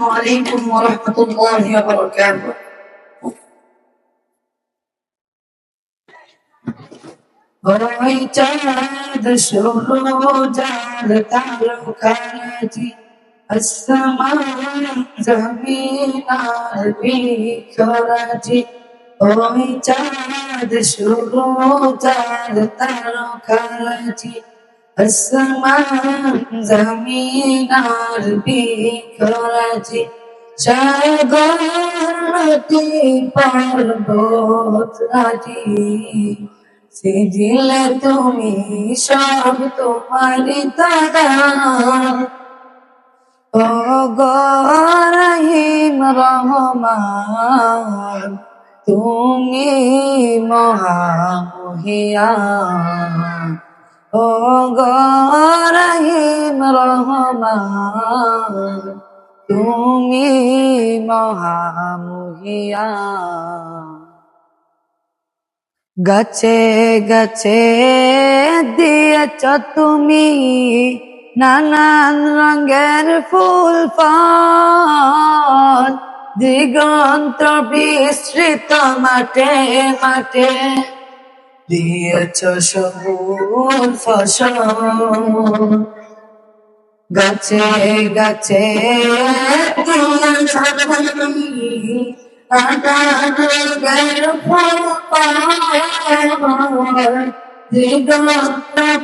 عليكم ورحمة الله وبركاته. ওই চাঁদ শুরু চাঁদ তারকারাজি আসমান জমিন আর বিখরাজি ওই চাঁদ শুরু চাঁদ তারকারাজি আসমান জমিন আর বিখরাজি সাগর নদী পর্বত রাজি সিজিলে তুমি সব তোমারি দাদা ও গো রহিম রহমান তুমি মহামহিয়ান ও গো রহিম রহমান তুমি মহামহিয়ান গাছে গাছে দিয়েছ তুমি নানান রঙের ফুল ফল দিগন্ত বিস্তৃত মাঠে মাঠে দিয়েছ সবুজ ফসল গাছে গাছে দিয়েছ তুমি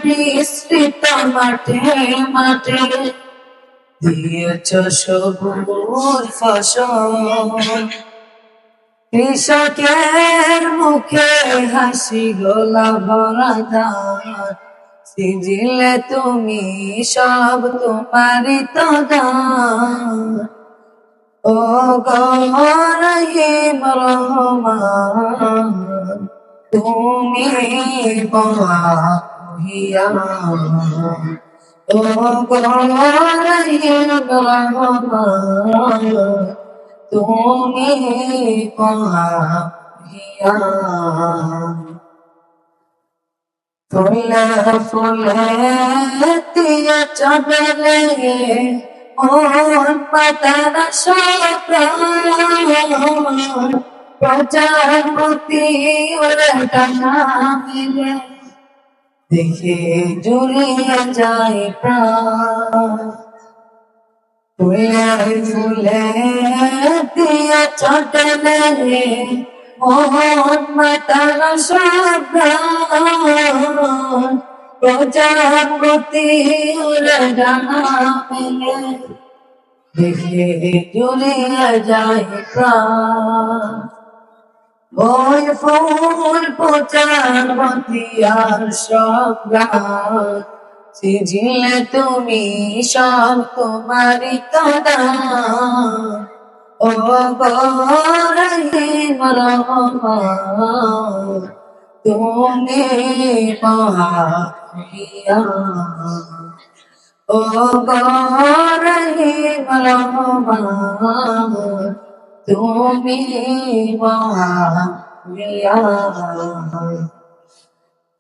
বিস্তৃত মাঠে মাঠে দিয়েছ সবুজ ফসল কৃষকের মুখে হাসি গোলা ভরা ধান সিজিলে তুমি সব তোমারি তো দান ও গো রহিম রহমান তুমি মহামহিয়ান ও গো রহিম রহমান তুমি মহামহিয়ান ফুলে ফুলে দিয়া চলে মন পাতার প্রজাপতি টানা মিলে দেখে জুড়িয়ে যায় প্রাণ ফুলে ফুলে দিয়া চটলে মন পাতার প্রজাপতি ডানা মেলে দেখে জুড়িয়ে যায় প্রাণ ওই ফুল প্রজাপতি আর সব গান সিজিলে তুমি সব তোমারি তো দান ও গো রহিম রহমান তুমি মহামহিয়ান ও গো রহিম রহমান তুমি মহামহিয়ান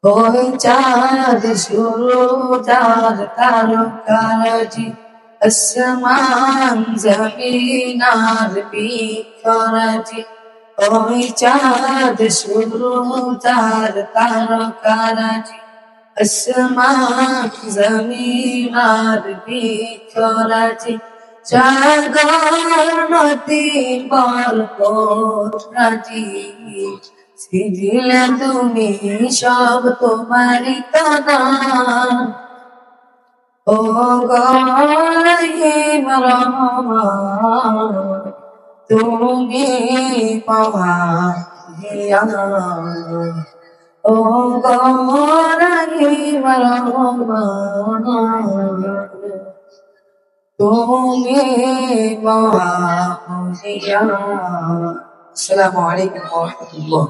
ওই চাঁদ শুরু চাঁদ তারকারাজি আসমান জমিন আর বিখরাজি ওই চাঁদ শুরু চাঁদ তারকারাজি আসমান জমিন আর বিখরাজি সাগর নদী পর্বত রাজি সিজিলে তুমি সব তোমারি তো দান ও গো রহিম রহমান তুমি মহামহিয়ান ও গো রহিম রহমান তুমি মহামহিয়ান। আসসালামু আলাইকুম ওয়া রাহমাতুল্লাহ।